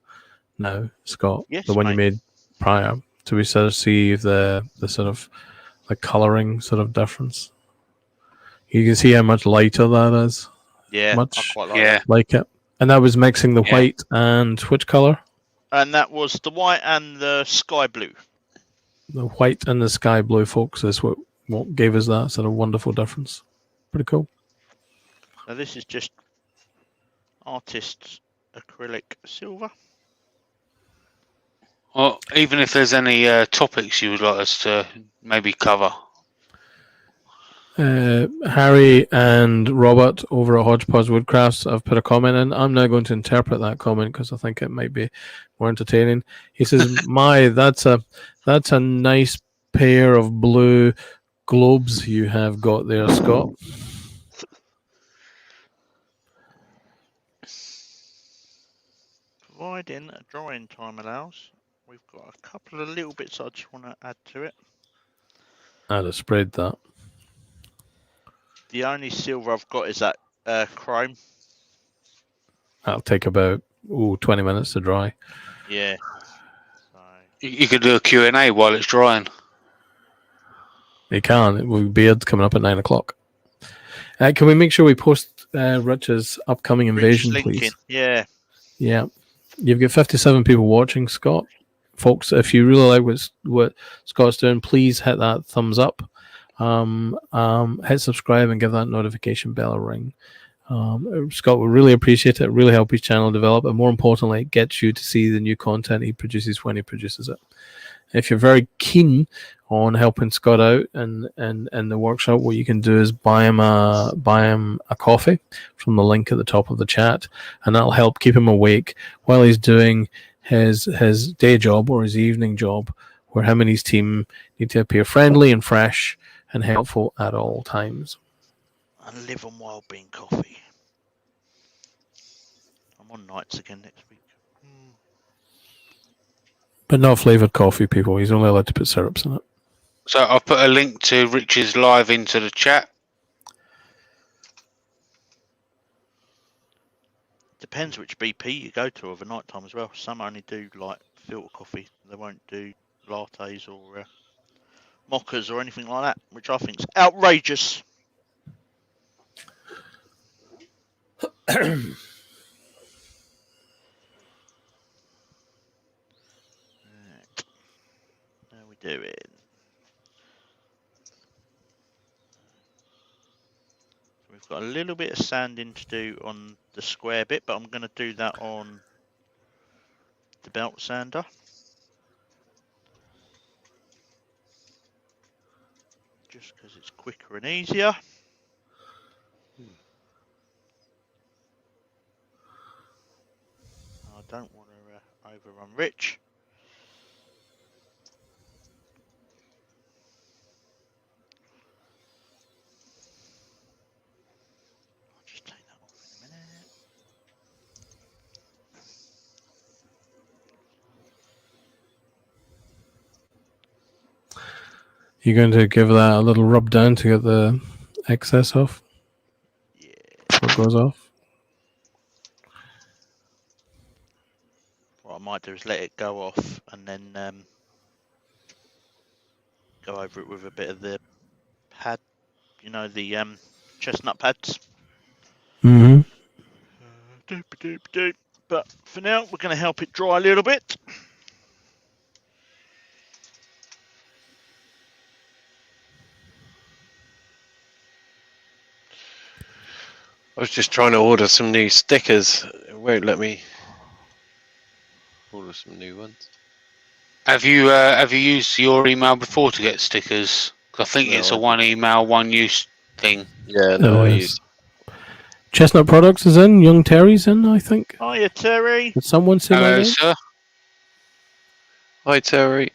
now, Scott? Yes, the one mate. you made prior. So we sort of see the sort of the colouring sort of difference. You can see how much lighter that is. Yeah, much I quite like it. And that was mixing the white and which colour? And that was the white and the sky blue. The white and the sky blue, folks, is what what gave us that sort of wonderful difference. Pretty cool. Now this is just artist's acrylic silver. Well, even if there's any topics you would like us to maybe cover. Harry and Robert over at Hodgepodge Woodcrafts have put a comment in. I'm now going to interpret that comment because I think it might be more entertaining. He says, that's a nice pair of blue globes you have got there, Scott." Providing a drying time allows, we've got a couple of little bits I just want to add to it. I'd have sprayed that. The only silver I've got is that chrome. That'll take about 20 minutes to dry. Yeah. So. You could do a Q&A while it's drying. You can. It will be coming up at 9 o'clock. Can we make sure we post Rich's upcoming invasion, please? Yeah. Yeah. You've got 57 people watching, Scott. Folks, if you really like what Scott's doing, please hit that thumbs up. Hit subscribe and give that notification bell a ring. Scott will really appreciate it. Really help his channel develop, and more importantly, it gets you to see the new content he produces when he produces it. If you're very keen on helping Scott out and the workshop, what you can do is buy him a coffee from the link at the top of the chat, and that'll help keep him awake while he's doing his day job or his evening job, where him and his team need to appear friendly and fresh and helpful at all times. And live on wild bean coffee. I'm on nights again next week. But not flavoured coffee, people. He's only allowed to put syrups in it. So I've put a link to Rich's live into the chat. Depends which BP you go to over night time as well. Some only do like filter coffee. They won't do lattes or mochas or anything like that, which I think is outrageous. How we doing? So we've got a little bit of sanding to do on the square bit, but I'm going to do that on the belt sander. Just because it's quicker and easier. I don't want to overrun Rich. I'll just take that off in a minute. You're going to give that a little rub down to get the excess off? Yeah. Before it goes off? What I might do is let it go off and then go over it with a bit of the pad, you know, the chestnut pads. Mm-hmm. Doop. But for now, we're going to help it dry a little bit. I was just trying to order some new stickers. It won't let me order some new ones. Have you used your email before to get stickers? 'Cause I think it's a one email, one use thing. Yeah, no, I used. Chestnut Products is in. Young Terry's in, I think. Hiya, Terry. Did someone say Hello, that? sir. Hi, Terry.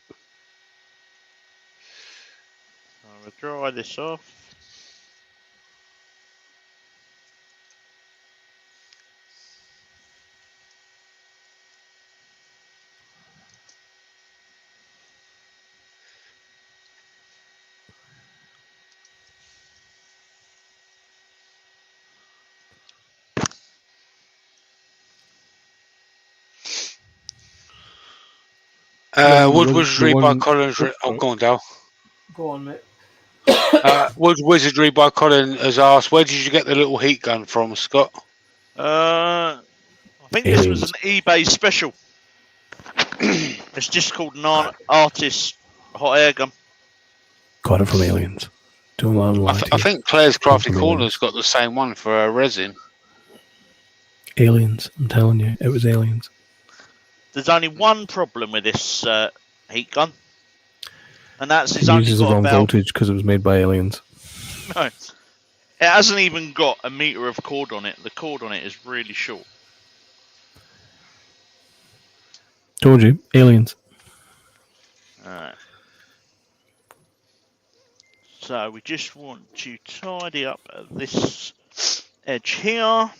I'll dry this off. Wizardry by Colin. Oh, go on, Dale. Go on, mate. Wizardry by Colin has asked, where did you get the little heat gun from, Scott? I think this was an eBay special. It's just called Artist Hot Air Gun. Got it from Aliens. Don't let them lie to I you. think Claire's Crafty Aliens. Corner's got the same one for her resin. Aliens. I'm telling you, it was aliens. There's only one problem with this heat gun, and that's It it's only uses the got wrong about voltage because it was made by aliens. no. It hasn't even got a meter of cord on it. The cord on it is really short. Told you, aliens. Alright. So we just want to tidy up this edge here.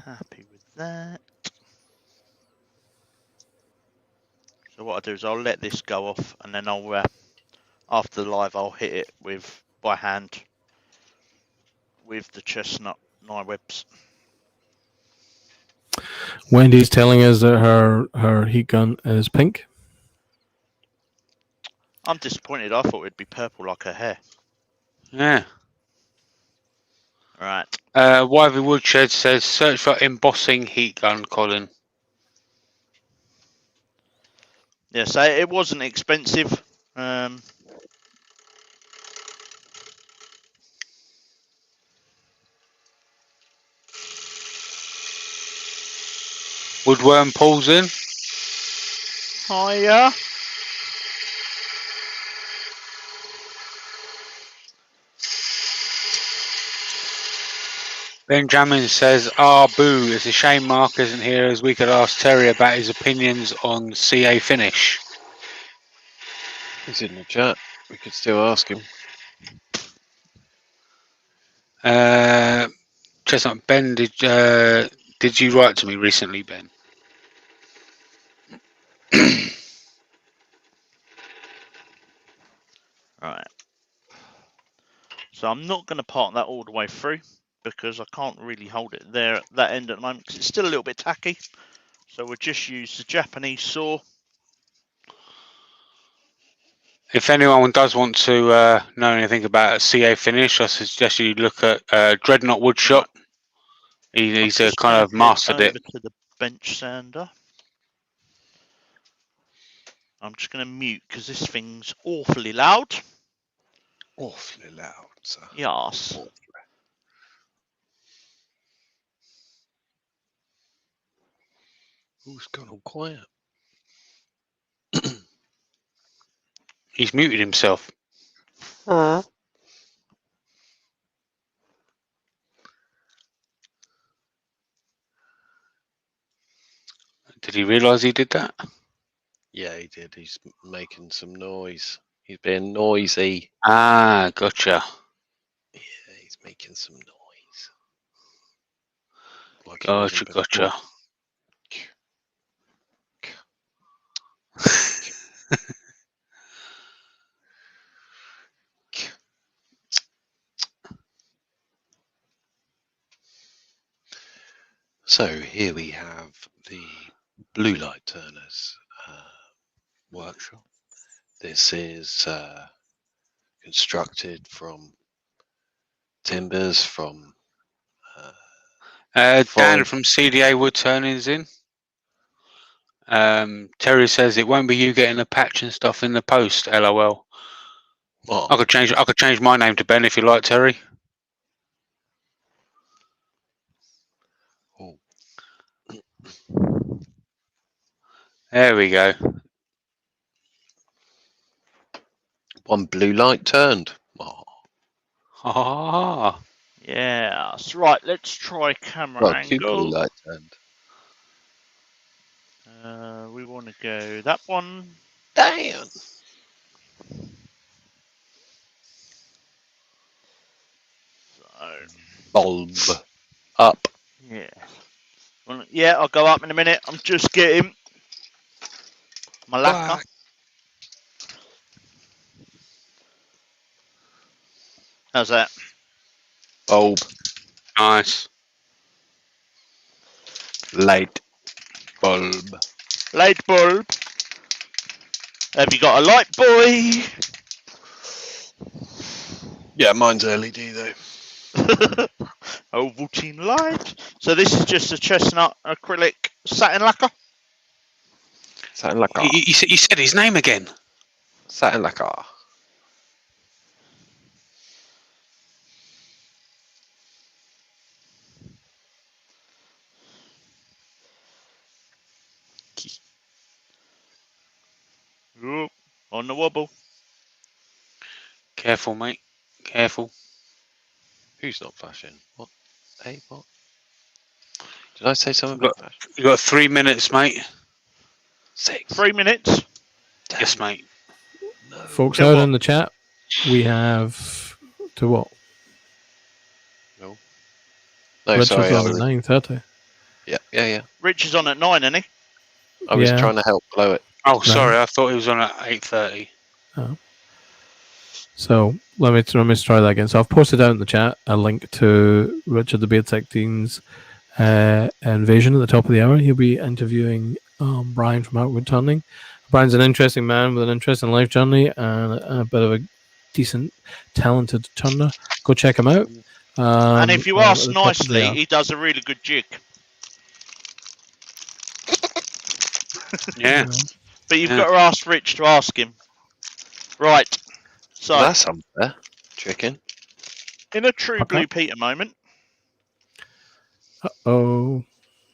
Happy with that. So what I'll do is I'll let this go off, and then I'll after the live I'll hit it with by hand with the chestnut knife webs. Wendy's telling us that her heat gun is pink. I'm disappointed. I thought it'd be purple like her hair. Yeah. Right. Wyvey Woodshed says, search for embossing heat gun, Colin. Yeah, so it wasn't expensive. Woodworm pulls in. Hiya. Benjamin says, boo, it's a shame Mark isn't here as we could ask Terry about his opinions on CA finish. He's in the chat. We could still ask him. Chestnut Ben, did you write to me recently, Ben? Right. So I'm not going to part that all the way through because I can't really hold it there at that end at the moment because it's still a little bit tacky. So we'll just use the Japanese saw. If anyone does want to know anything about a CA finish, I suggest you look at Dreadnought Woodshop. Right. He's kind of mastered it. Over to the bench sander. I'm just going to mute because this thing's awfully loud. Awfully loud, sir. Yes. Awfully. Who's gone all quiet? He's muted himself. Did he realise he did that? Yeah, he did. He's making some noise. He's being noisy. Ah, gotcha. Yeah, he's making some noise. Like Gotcha. So here we have the Bluelight turners workshop. This is constructed from timbers from Dan from CDA Woodturning is in. Terry says it won't be you getting the patch and stuff in the post. LOL. Oh. I could change my name to Ben if you like, Terry. Oh. There we go. One Bluelight turned. Oh. Ah. Yeah. So right, let's try camera angle. Bluelight turned. We want to go that one. Damn. So. Bulb up. Yeah. Well, yeah, I'll go up in a minute. I'm just getting my lacquer. How's that? Bulb. Nice. Light bulb. Light bulb. Have you got a light, boy? Yeah, mine's LED though. Ovaltine Light. So this is just a chestnut acrylic satin lacquer. Satin lacquer. You said his name again. Satin lacquer. Oop, on the wobble. Careful, mate. Careful. Who's not flashing? What? Hey, what? Did I say something Look. about flash? You got 3 minutes, mate. 6. 3 minutes. Damn. Yes, mate. No. Folks To out what? in the chat, we have to what? No, Richard's sorry. on at 9:30. Yeah. Rich is on at 9, isn't he? I was Yeah. trying to help blow it. Oh, sorry. I thought he was on at 8:30. So let me try that again. So I've posted out in the chat a link to Richard the Beard 16's Invasion at the top of the hour. He'll be interviewing Brian from Woodturning. Brian's an interesting man with an interesting life journey and a bit of a decent, talented turner. Go check him out. And if you ask at the top of the nicely, hour. he does a really good jig. Yeah. But you've Yeah. got to ask Rich to ask him. Right. So, Well, that's unfair. Chicken. in a true Okay. Blue Peter moment, Uh-oh.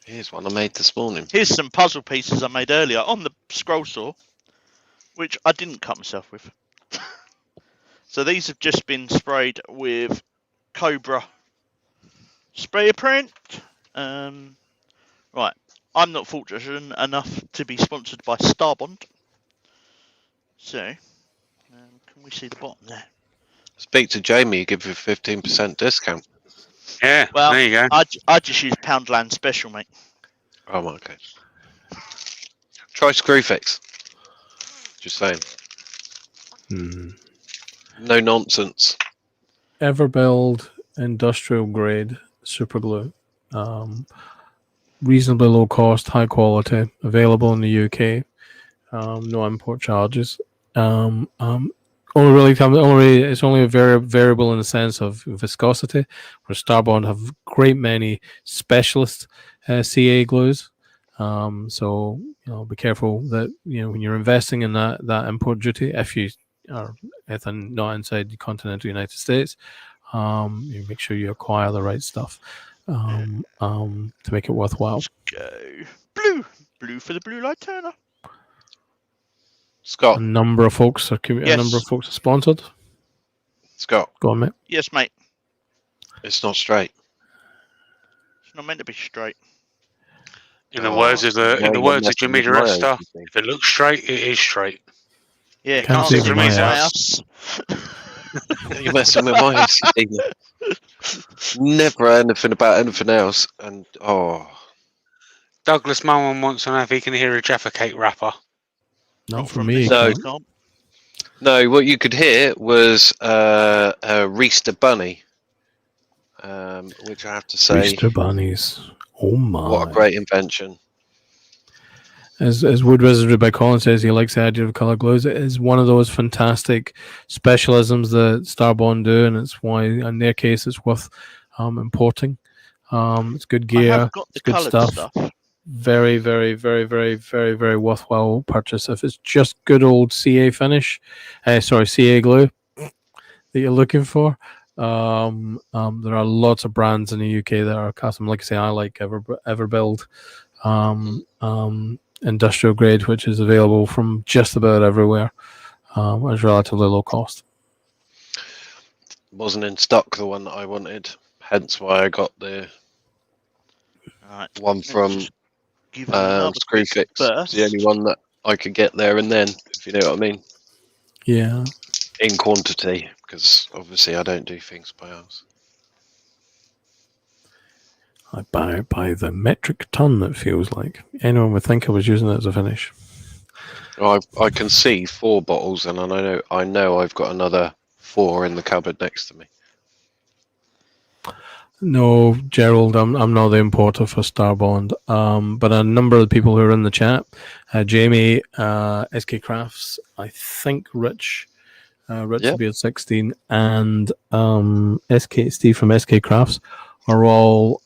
Here's one I made this morning. here's some puzzle pieces I made earlier on the scroll saw, which I didn't cut myself with. So these have just been sprayed with Cobra spray print. Right. I'm not fortunate enough to be sponsored by Starbond. So, can we see the bottom there? Speak to Jamie, give you a 15% discount. Yeah. Well, there you go. I just use Poundland Special, mate. Oh my god. Try Screwfix. Just saying. No nonsense. Everbuild industrial grade super glue. Reasonably low cost, high quality, available in the UK. No import charges. It's only a variable in the sense of viscosity, where Starbond have a great many specialist CA glues. So be careful that when you're investing in that import duty, if you are not inside the continental United States, you make sure you acquire the right stuff to make it worthwhile. Let's go. Blue for the Bluelight Turner. Scott. A number of folks are sponsored. Scott. Go on, mate. Yes, mate. It's not straight. It's not meant to be straight. In the words of Jimmy the Resta, If if it looks straight, it is straight. Yeah, Can't can't see see from my my house. You're messing with my OCD. Never anything about anything else. And Douglas Mullen wants to know if he can hear a Jaffa Cake wrapper. Not for from me. this No. can't. no, what you could hear was a Reester bunny, which I have to say, Easter bunnies. Oh my! what a great invention. As Wood Wizardry by Colin says, he likes the idea of color glues. It is one of those fantastic specialisms that Starbond do, and it's why, in their case, it's worth importing. It's good I gear. have got the It's good coloured stuff. stuff. Very, very, very, very, very, very worthwhile purchase. If it's just good old CA finish, CA glue that you're looking for, there are lots of brands in the UK that are custom. Like I say, I like Everbuild. Industrial grade, which is available from just about everywhere. It's relatively low cost. Wasn't in stock, the one that I wanted, hence why I got the Right. one from Just give them another quick Screwfix. It's burst. the only one that I could get there and then, if you know what I mean, Yeah. in quantity, because obviously I don't do things by house. I buy it by the metric ton, it feels like. Anyone would think I was using it as a finish. I can see 4 bottles, and I know I've got another 4 in the cupboard next to me. No, Gerald, I'm not the importer for Starbond. But a number of the people who are in the chat, Jamie, SK Crafts, I think Rich Yep. Beard 16, and Steve from SK Crafts, are all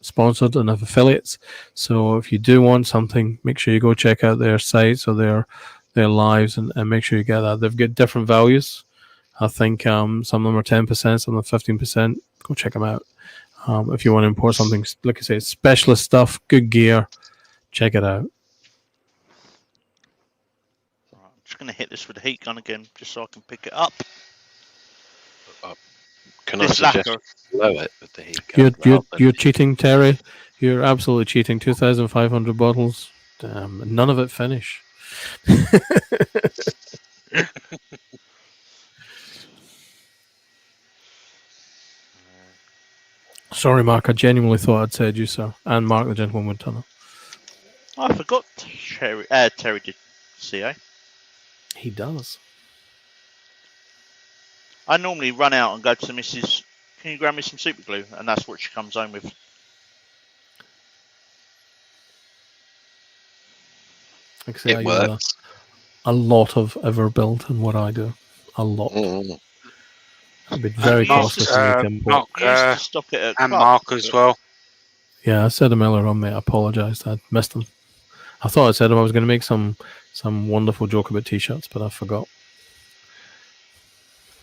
sponsored and have affiliates. So if you do want something, make sure you go check out their sites or their lives and make sure you get that. They've got different values. I think some of them are 10%, some of them 15%. Go check them out. If you want to import something, like I say, specialist stuff, good gear, check it out. Right, I'm just going to hit this with the heat gun again, just so I can pick it up. Can I suggest blow it with the heat gun? You're cheating, Terry. You're absolutely cheating. 2,500 bottles. Damn, none of it finish. Sorry, Mark. I genuinely thought I'd said you so. And Mark, the gentleman Woodturner. I forgot Terry did CA. He does. I normally run out and go to the missus, can you grab me some super glue? And that's what she comes home with. Like I say, It works. A lot of Everbuild in what I do. A lot. I've been very costly for me to Mark, used to stock it at and club, Mark as well. Yeah, I said him earlier on, mate. I apologise. I missed him. I thought I said him I was going to make some wonderful joke about T-shirts, but I forgot.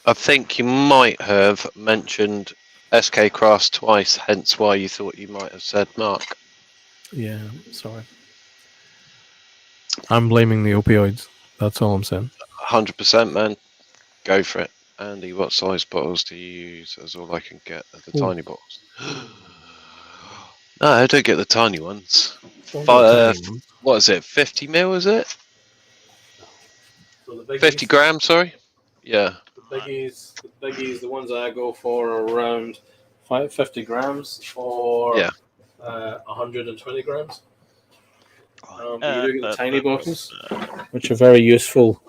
I think you might have mentioned SK Crafts twice, hence why you thought you might have said Mark. Yeah, sorry. I'm blaming the opioids. That's all I'm saying. 100%, man. Go for it. Andy, what size bottles do you use? That's all I can get. The tiny bottles. No, I don't get the tiny ones. What is it? 50 mil, is it? So 50 grams, sorry? Yeah. The biggies, the ones I go for are around 50 grams or 120 grams. You do get the tiny bottles, which are very useful.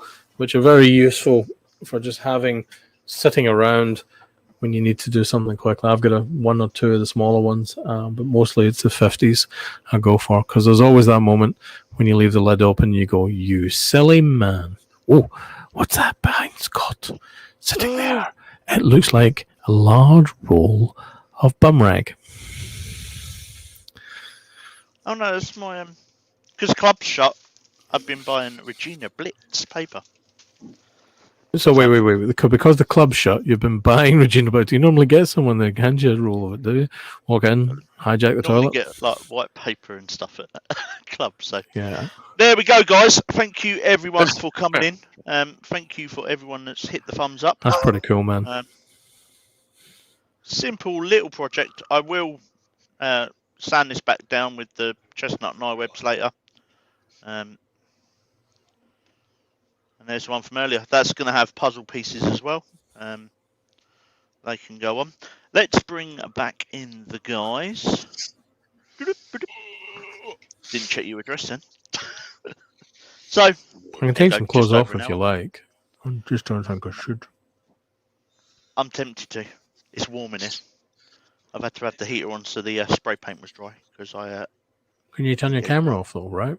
For just having sitting around when you need to do something quickly. I've got one or two of the smaller ones, but mostly it's the 50s I go for, because there's always that moment when you leave the lid open and you go, you silly man. Oh, what's that behind Scott? Sitting there. It looks like a large roll of bum rag. Oh no, it's my because club's shut. I've been buying Regina Blitz paper. So wait. Because the club's shut, you've been buying Regina Blitz. Do you normally get someone that hands you a roll of it, do you? Walk in, hijack the toilet? Get like white paper and stuff at club. So yeah. There we go, guys. Thank you everyone for coming in. Thank you for everyone that's hit the thumbs up. That's pretty cool, man. Simple little project. I will sand this back down with the Chestnut and I webs later. And there's one from earlier. That's going to have puzzle pieces as well. They can go on. Let's bring back in the guys. Didn't check your address then. So I can take some clothes off if you like. I just don't think I should. I'm tempted to. It's warm in here. I've had to have the heater on so the spray paint was dry because I. Can you turn your camera off though, right?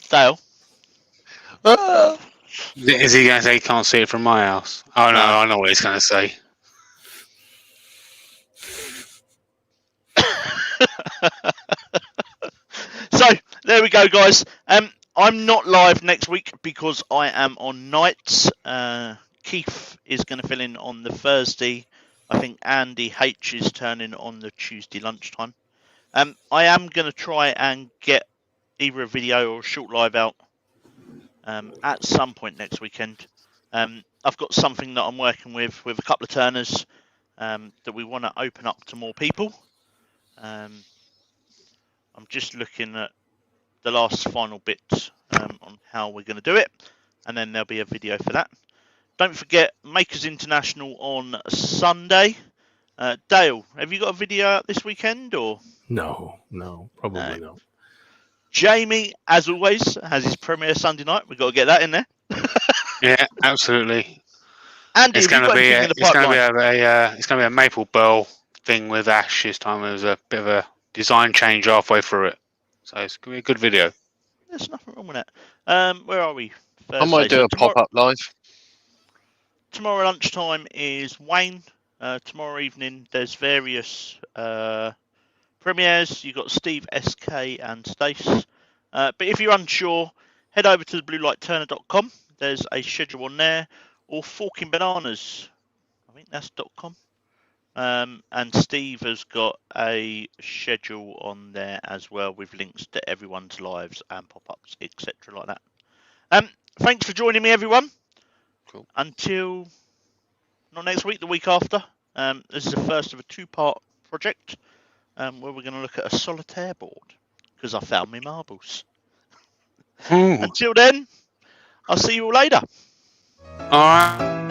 Dale. Is he going to say he can't see it from my house? Oh no, I know what he's going to say. So there we go, guys. I'm not live next week because I am on nights. Keith is going to fill in on the Thursday. I think Andy H is turning on the Tuesday lunchtime. I am going to try and get either a video or a short live out at some point next weekend. I've got something that I'm working with a couple of turners that we want to open up to more people. I'm just looking at the last final bits on how we're going to do it, and then there'll be a video for that. Don't forget Makers International on Sunday. Dale, have you got a video out this weekend or? No, probably not. Jamie, as always, has his premiere Sunday night. We've got to get that in there. Yeah, absolutely. Andy, it's going to be a Maple Bell thing with Ash this time. There was a bit of a design change halfway through it, so it's going to be a good video. There's nothing wrong with that. Where are we? Thursday. I might do a pop-up live. tomorrow lunchtime is Wayne. Tomorrow evening there's various premieres. You've got Steve, SK and Stace. But if you're unsure, head over to the bluelightturner.com. There's a schedule on there, or Forking Bananas, I think that's .com. And Steve has got a schedule on there as well with links to everyone's lives and pop-ups, etc. like that. Thanks for joining me, everyone. Cool. Until not next week, the week after. This is the first of a two-part project where we're going to look at a solitaire board because I found my marbles. Until then, I'll see you all later. All right.